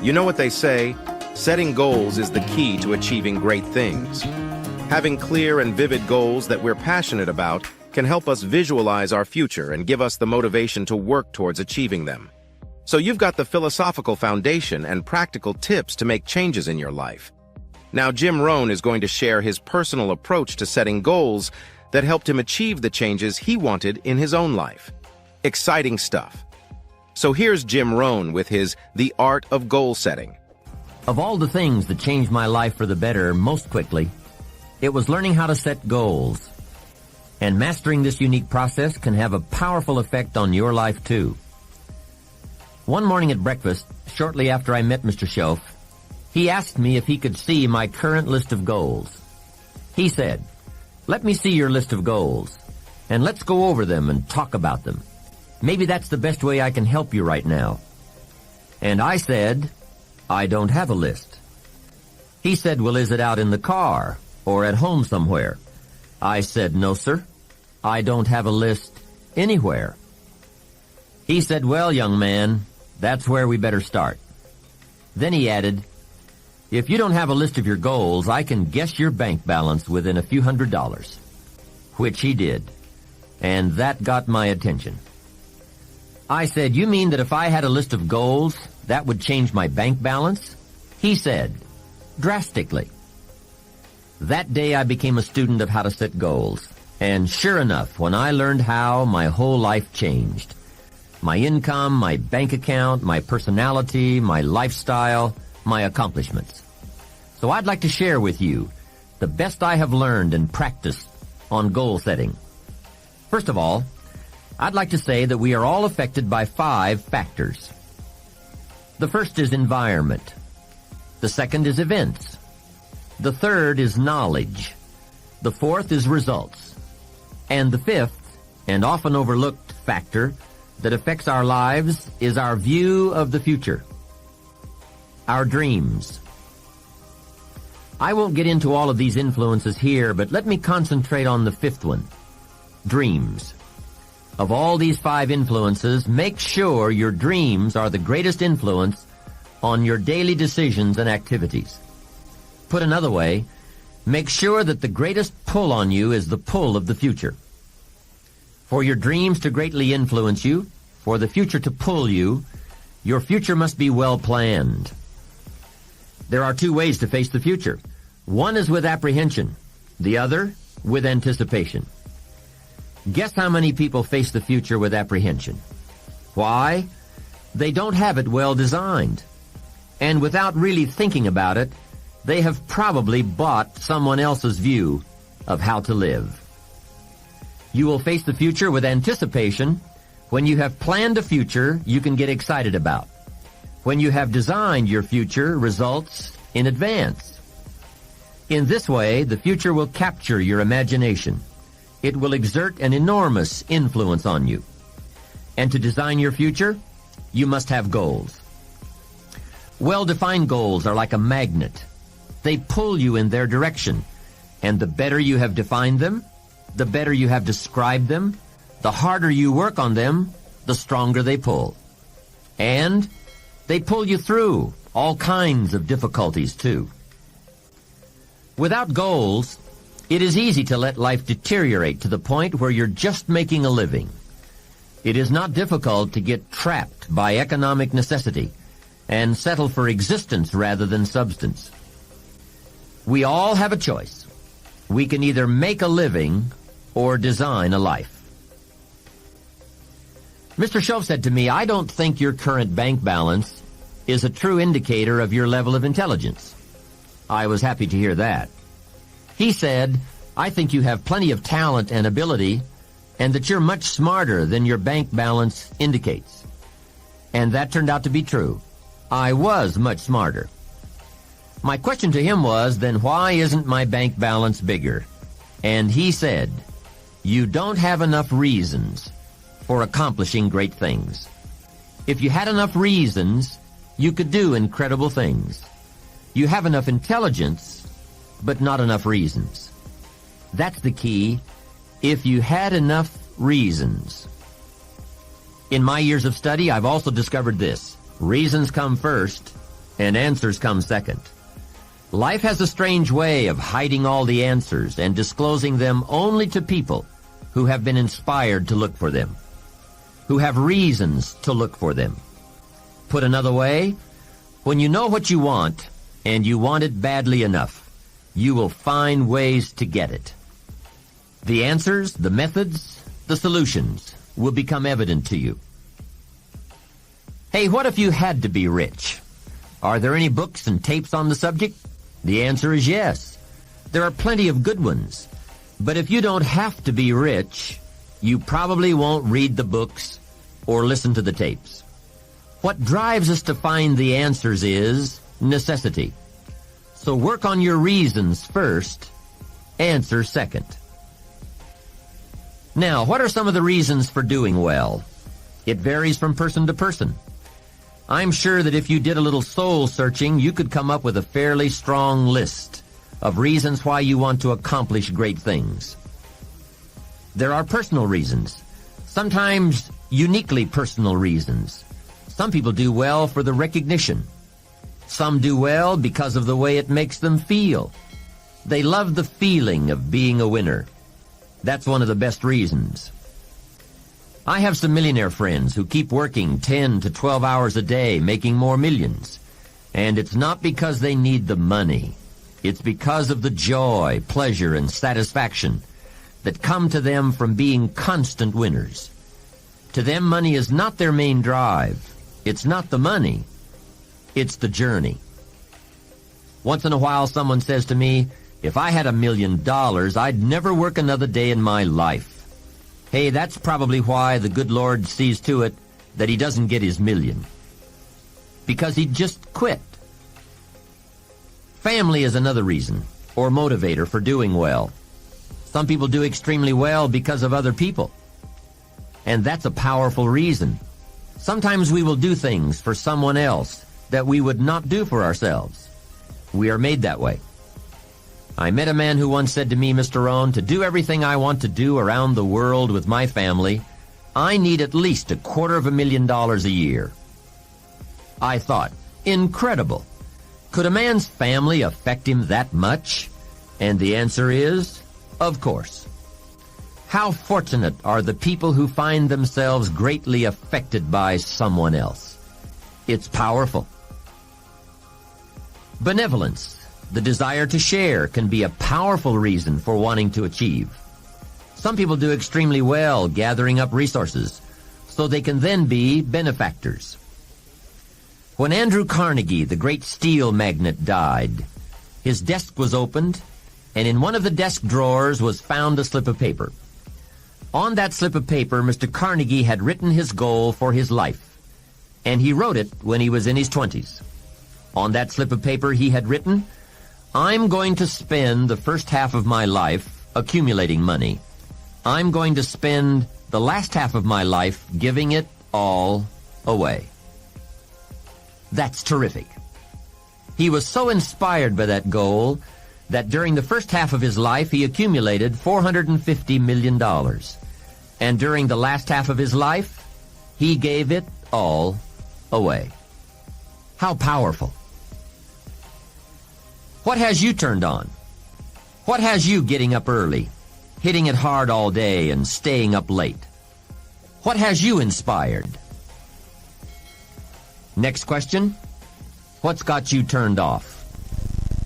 You know what they say, setting goals is the key to achieving great things. Having clear and vivid goals that we're passionate about can help us visualize our future and give us the motivation to work towards achieving them. So you've got the philosophical foundation and practical tips to make changes in your life. Now Jim Rohn is going to share his personal approach to setting goals that helped him achieve the changes he wanted in his own life. Exciting stuff. So here's Jim Rohn with his The Art of Goal Setting. Of all the things that changed my life for the better most quickly, it was learning how to set goals. And mastering this unique process can have a powerful effect on your life too. One morning at breakfast, shortly after I met Mr. Schoaf, he asked me if he could see my current list of goals. He said, "Let me see your list of goals, and let's go over them and talk about them. Maybe that's the best way I can help you right now." And I said, "I don't have a list." He said, "Well, is it out in the car or at home somewhere?" I said, "No, sir. I don't have a list anywhere." He said, "Well, young man, that's where we better start." Then he added, "If you don't have a list of your goals, I can guess your bank balance within a few $100s. Which he did, and that got my attention. I said, "You mean that if I had a list of goals, that would change my bank balance?" He said, "Drastically." That day I became a student of how to set goals, and sure enough, when I learned how, my whole life changed. My income, my bank account, my personality, my lifestyle, my accomplishments. So I'd like to share with you the best I have learned and practiced on goal setting. First of all, I'd like to say that we are all affected by 5 factors. The first is environment. The second is events. The third is knowledge. The fourth is results. And the fifth, and often overlooked factor that affects our lives is our view of the future. Our dreams. I won't get into all of these influences here, but let me concentrate on the fifth one, dreams. Of all these 5 influences, make sure your dreams are the greatest influence on your daily decisions and activities. Put another way, make sure that the greatest pull on you is the pull of the future. For your dreams to greatly influence you, for the future to pull you, your future must be well planned. There are 2 ways to face the future. One is with apprehension, the other with anticipation. Guess how many people face the future with apprehension? Why? They don't have it well designed. And without really thinking about it, they have probably bought someone else's view of how to live. You will face the future with anticipation when you have planned a future you can get excited about, when you have designed your future results in advance. In this way, the future will capture your imagination. It will exert an enormous influence on you. And to design your future, you must have goals. Well-defined goals are like a magnet. They pull you in their direction, and the better you have defined them, the better you have described them, the harder you work on them, the stronger they pull. And they pull you through all kinds of difficulties, too. Without goals, it is easy to let life deteriorate to the point where you're just making a living. It is not difficult to get trapped by economic necessity and settle for existence rather than substance. We all have a choice. We can either make a living or design a life. Mr. Schoaf said to me, "I don't think your current bank balance is a true indicator of your level of intelligence." I was happy to hear that. He said, "I think you have plenty of talent and ability, and that you're much smarter than your bank balance indicates." And that turned out to be true. I was much smarter. My question to him was, then why isn't my bank balance bigger? And he said, "You don't have enough reasons for accomplishing great things. If you had enough reasons, you could do incredible things. You have enough intelligence, but not enough reasons." That's the key. If you had enough reasons. In my years of study, I've also discovered this. Reasons come first, and answers come second. Life has a strange way of hiding all the answers and disclosing them only to people who have been inspired to look for them, who have reasons to look for them. Put another way, when you know what you want, and you want it badly enough, you will find ways to get it. The answers, the methods, the solutions will become evident to you. Hey, what if you had to be rich? Are there any books and tapes on the subject? The answer is yes. There are plenty of good ones. But if you don't have to be rich, you probably won't read the books or listen to the tapes. What drives us to find the answers is necessity. So work on your reasons first, answer second. Now, what are some of the reasons for doing well? It varies from person to person. I'm sure that if you did a little soul searching, you could come up with a fairly strong list of reasons why you want to accomplish great things. There are personal reasons, sometimes uniquely personal reasons. Some people do well for the recognition. Some do well because of the way it makes them feel. They love the feeling of being a winner. That's one of the best reasons. I have some millionaire friends who keep working 10 to 12 hours a day, making more millions. And it's not because they need the money. It's because of the joy, pleasure, and satisfaction that come to them from being constant winners. To them, money is not their main drive. It's not the money. It's the journey. Once in a while, someone says to me, if I had $1 million, I'd never work another day in my life. Hey, that's probably why the good Lord sees to it that he doesn't get his million. Because he just quit. Family is another reason, or motivator for doing well. Some people do extremely well because of other people. And that's a powerful reason. Sometimes we will do things for someone else that we would not do for ourselves. We are made that way. I met a man who once said to me, Mr. Rohn, to do everything I want to do around the world with my family, I need at least $250,000 a year. I thought, incredible. Could a man's family affect him that much? And the answer is, of course. How fortunate are the people who find themselves greatly affected by someone else. It's powerful. Benevolence, the desire to share, can be a powerful reason for wanting to achieve. Some people do extremely well gathering up resources, so they can then be benefactors. When Andrew Carnegie, the great steel magnate, died, his desk was opened, and in one of the desk drawers was found a slip of paper. On that slip of paper, Mr. Carnegie had written his goal for his life, and he wrote it when he was in his 20s. On that slip of paper he had written, I'm going to spend the first half of my life accumulating money. I'm going to spend the last half of my life giving it all away. That's terrific. He was so inspired by that goal that during the first half of his life he accumulated $450 million. And during the last half of his life, he gave it all away. How powerful. What has you turned on? What has you getting up early, hitting it hard all day and staying up late? What has you inspired? Next question. What's got you turned off?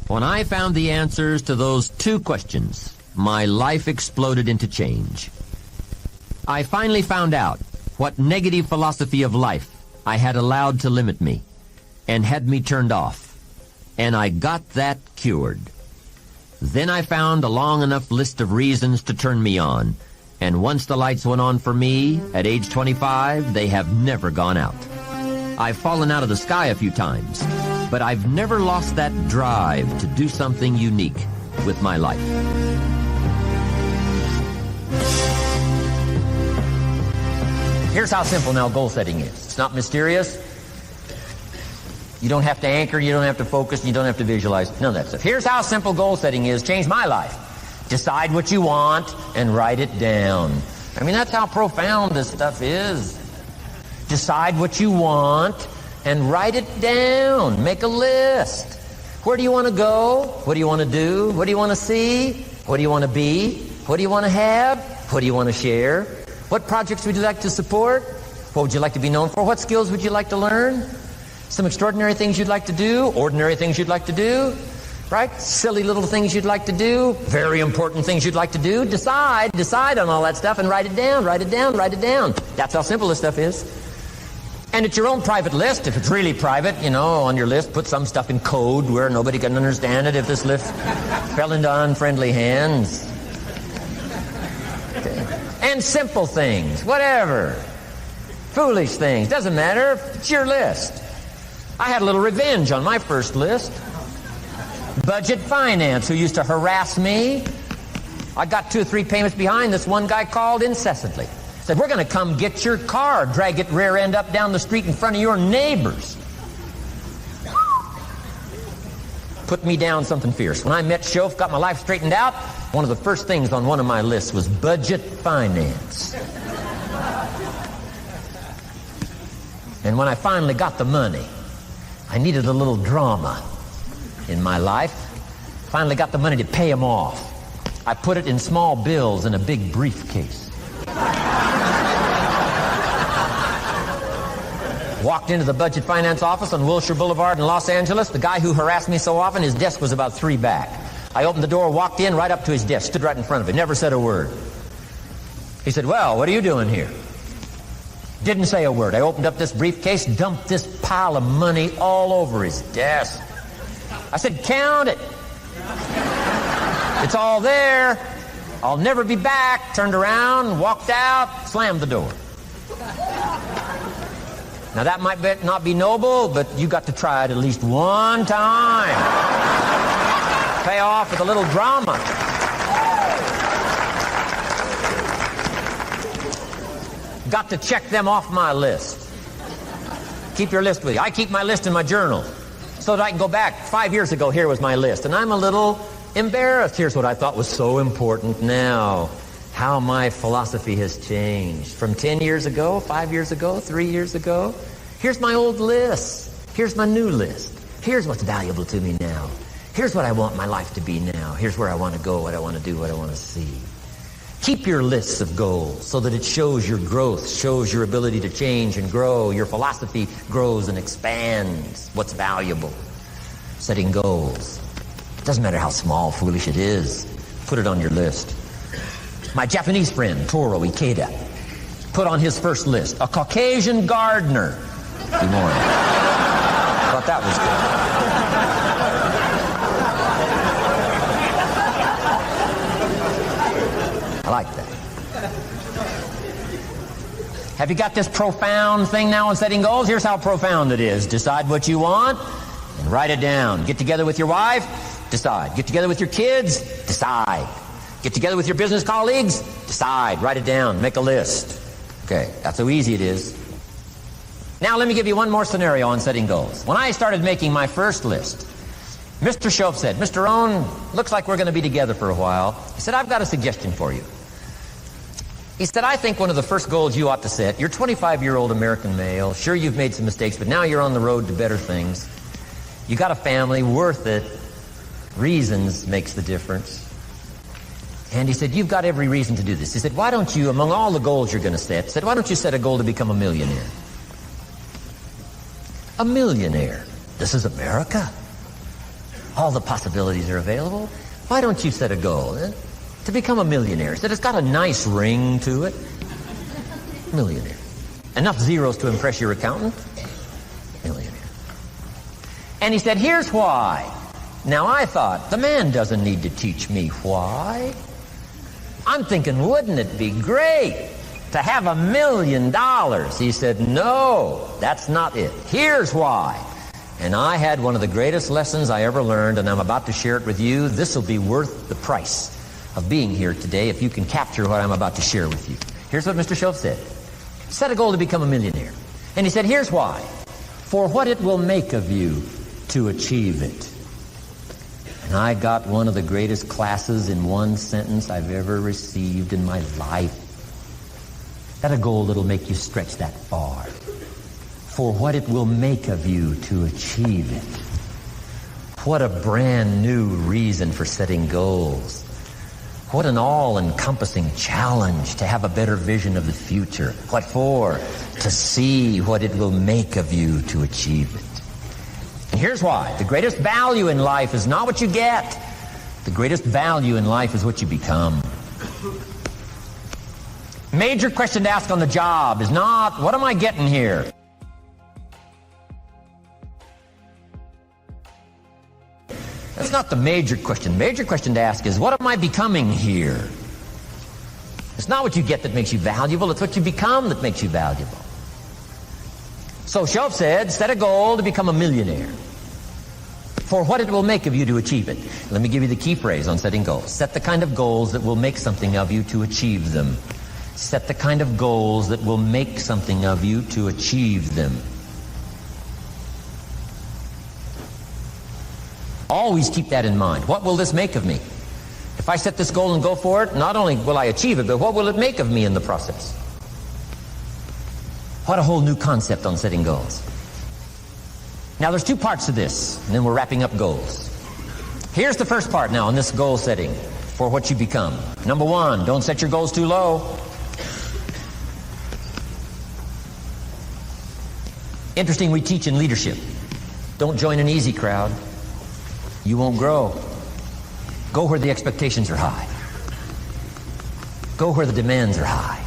When I found the answers to those two questions, my life exploded into change. I finally found out what negative philosophy of life I had allowed to limit me and had me turned off. And I got that cured. Then I found a long enough list of reasons to turn me on. And once the lights went on for me, at age 25, they have never gone out. I've fallen out of the sky a few times, but I've never lost that drive to do something unique with my life. Here's how simple now goal setting is. It's not mysterious. You don't have to anchor, you don't have to focus, you don't have to visualize, none of that stuff. Here's how simple goal setting is. Changed my life. Decide what you want and write it down. I mean, that's how profound this stuff is. Decide what you want and write it down. Make a list. Where do you want to go? What do you want to do? What do you want to see? What do you want to be? What do you want to have? What do you want to share? What projects would you like to support? What would you like to be known for? What skills would you like to learn? Some extraordinary things you'd like to do, ordinary things you'd like to do, right? Silly little things you'd like to do, very important things you'd like to do. Decide on all that stuff and write it down, write it down, write it down. That's how simple this stuff is. And it's your own private list. If it's really private, on your list, put some stuff in code where nobody can understand it if this list fell into unfriendly hands. Okay. And simple things, whatever. Foolish things, doesn't matter. It's your list. I had a little revenge on my first list. Budget finance, who used to harass me. I got 2 or 3 payments behind. This one guy called incessantly. Said, we're going to come get your car, drag it rear end up down the street in front of your neighbors. Put me down something fierce. When I met Shof, got my life straightened out, one of the first things on one of my lists was budget finance. And when I finally got the money, I needed a little drama in my life. Finally got the money to pay him off. I put it in small bills in a big briefcase. Walked into the budget finance office on Wilshire Boulevard in Los Angeles. The guy who harassed me so often, his desk was about 3 back. I opened the door, walked in, right up to his desk, stood right in front of him, never said a word. He said, well, what are you doing here? Didn't say a word. I opened up this briefcase, dumped this pile of money all over his desk. I said, count it. It's all there. I'll never be back. Turned around, walked out, slammed the door. Now that might not be noble, but you got to try it at least one time. Pay off with a little drama. Got to check them off my list. Keep your list with you. I keep my list in my journal so that I can go back. 5 years ago, here was my list. And I'm a little embarrassed. Here's what I thought was so important now. How my philosophy has changed. From 10 years ago, 5 years ago, 3 years ago. Here's my old list. Here's my new list. Here's what's valuable to me now. Here's what I want my life to be now. Here's where I want to go, what I want to do, what I want to see. Keep your lists of goals so that it shows your growth, shows your ability to change and grow. Your philosophy grows and expands what's valuable. Setting goals. It doesn't matter how small, foolish it is. Put it on your list. My Japanese friend, Toro Ikeda, put on his first list, a Caucasian gardener. Good morning. Thought that was good. I like that. Have you got this profound thing now on setting goals? Here's how profound it is. Decide what you want and write it down. Get together with your wife, decide. Get together with your kids, decide. Get together with your business colleagues, decide, write it down, make a list. Okay, that's how easy it is. Now let me give you one more scenario on setting goals. When I started making my first list, Mr. Shof said, Mr. Rohn, looks like we're going to be together for a while. He said, I've got a suggestion for you. He said, I think one of the first goals you ought to set, you're a 25-year-old American male, sure you've made some mistakes, but now you're on the road to better things. You got a family, worth it. Reasons makes the difference. And he said, you've got every reason to do this. He said, why don't you, among all the goals you're going to set, he said, why don't you set a goal to become a millionaire? A millionaire. This is America. All the possibilities are available. Why don't you set a goal to become a millionaire? He said, it's got a nice ring to it. Millionaire. Enough zeros to impress your accountant? Millionaire. And he said, here's why. Now I thought, the man doesn't need to teach me why. I'm thinking, wouldn't it be great to have $1 million? He said, no, that's not it. Here's why. And I had one of the greatest lessons I ever learned, and I'm about to share it with you. This will be worth the price of being here today if you can capture what I'm about to share with you. Here's what Mr. Shof said. Set a goal to become a millionaire. And he said, here's why. For what it will make of you to achieve it. And I got one of the greatest classes in one sentence I've ever received in my life. Set a goal that'll make you stretch that far. for what it will make of you to achieve it. What a brand new reason for setting goals. What an all-encompassing challenge to have a better vision of the future. What for? To see what it will make of you to achieve it. And here's why. The greatest value in life is not what you get. The greatest value in life is what you become. Major question to ask on the job is not, what am I getting here? That's not the major question. The major question to ask is, what am I becoming here? It's not what you get that makes you valuable, it's what you become that makes you valuable. So Shoaff said, set a goal to become a millionaire. For what it will make of you to achieve it. Let me give you the key phrase on setting goals. Set the kind of goals that will make something of you to achieve them. Set the kind of goals that will make something of you to achieve them. Always keep that in mind. What will this make of me? If I set this goal and go for it, not only will I achieve it, but what will it make of me in the process? What a whole new concept on setting goals. Now there's two parts to this, and then we're wrapping up goals. Here's the first part now on this goal setting for what you become. Number one, don't set your goals too low. Interesting, we teach in leadership. Don't join an easy crowd. You won't grow. Go where the expectations are high. Go where the demands are high.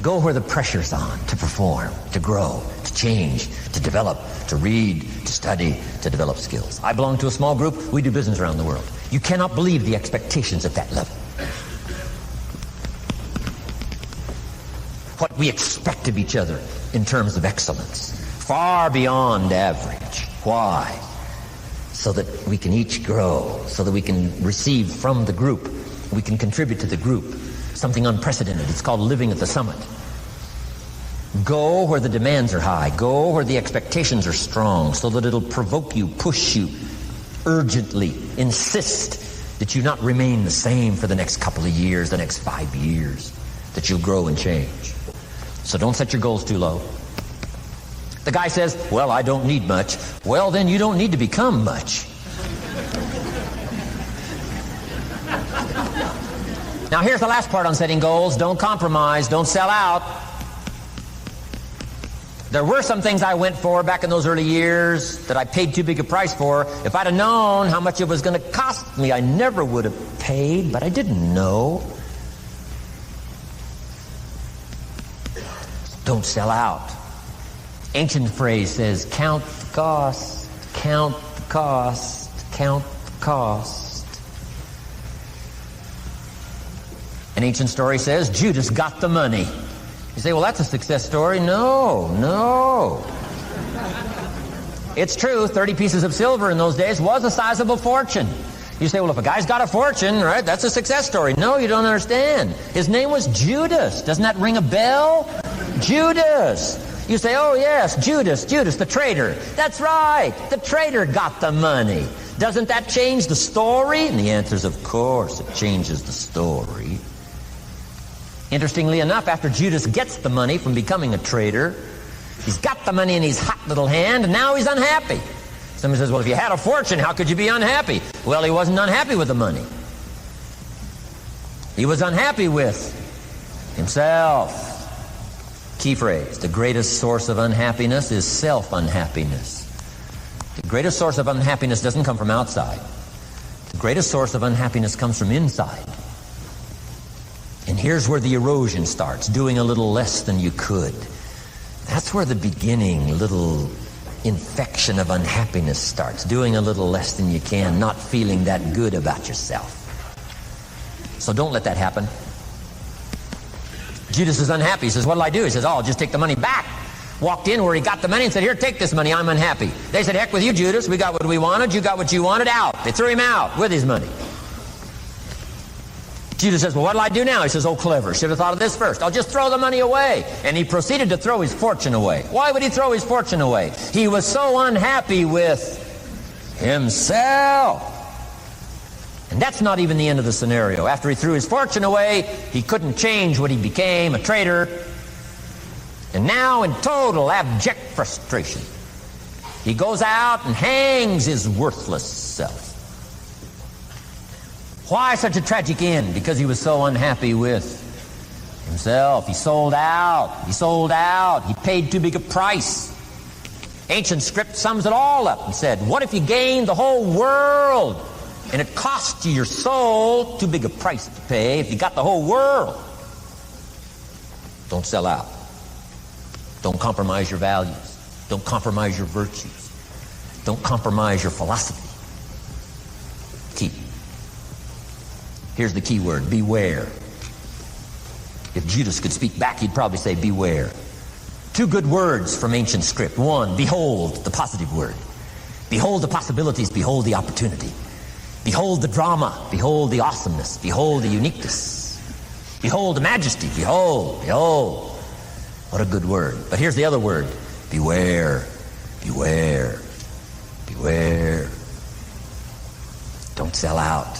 Go where the pressure's on to perform, to grow, to change, to develop, to read, to study, to develop skills. I belong to a small group. We do business around the world. You cannot believe the expectations at that level. What we expect of each other in terms of excellence. Far beyond average. Why? So that we can each grow, so that we can receive from the group, we can contribute to the group. Something unprecedented. It's called living at the summit. Go where the demands are high. Go where the expectations are strong, so that it'll provoke you, push you, urgently insist that you not remain the same for the next couple of years, the next 5 years, that you'll grow and change. So don't set your goals too low. The guy says, well, I don't need much. Well, then you don't need to become much. Now here's the last part on setting goals. Don't compromise. Don't sell out. There were some things I went for back in those early years that I paid too big a price for. If I'd have known how much it was going to cost me, I never would have paid, but I didn't know. Don't sell out. Ancient phrase says, count the cost, count the cost, count the cost. An ancient story says, Judas got the money. You say, well, that's a success story. No. It's true, 30 pieces of silver in those days was a sizable fortune. You say, well, if a guy's got a fortune, right, that's a success story. No, you don't understand. His name was Judas. Doesn't that ring a bell? Judas. You say, oh, yes, Judas, the traitor. That's right, the traitor got the money. Doesn't that change the story? And the answer is, of course, it changes the story. Interestingly enough, after Judas gets the money from becoming a traitor, he's got the money in his hot little hand, and now he's unhappy. Somebody says, well, if you had a fortune, how could you be unhappy? Well, he wasn't unhappy with the money. He was unhappy with himself. Key phrase, the greatest source of unhappiness is self-unhappiness. The greatest source of unhappiness doesn't come from outside. The greatest source of unhappiness comes from inside. And here's where the erosion starts, doing a little less than you could. That's where the beginning little infection of unhappiness starts, doing a little less than you can, not feeling that good about yourself. So don't let that happen. Judas is unhappy. He says, what'll I do? He says, oh, I'll just take the money back. Walked in where he got the money and said, here, take this money, I'm unhappy. They said, heck with you, Judas, we got what we wanted, you got what you wanted, out. They threw him out with his money. Judas says, well, what'll I do now? He says, oh, clever, should have thought of this first. I'll just throw the money away. And he proceeded to throw his fortune away. Why would he throw his fortune away? He was so unhappy with himself. And that's not even the end of the scenario. After he threw his fortune away, he couldn't change what he became, a traitor. And now, in total abject frustration, he goes out and hangs his worthless self. Why such a tragic end? Because he was so unhappy with himself. He sold out. He sold out. He paid too big a price. Ancient script sums it all up and said, what if you gained the whole world and it cost you your soul? Too big a price to pay if you got the whole world. Don't sell out. Don't compromise your values. Don't compromise your virtues. Don't compromise your philosophy. Keep. Here's the key word, beware. If Judas could speak back, he'd probably say beware. Two good words from ancient script. One, behold, the positive word. Behold the possibilities, behold the opportunity. Behold the drama, behold the awesomeness, behold the uniqueness. Behold the majesty, behold, behold. What a good word. But here's the other word, beware, beware, beware. Don't sell out.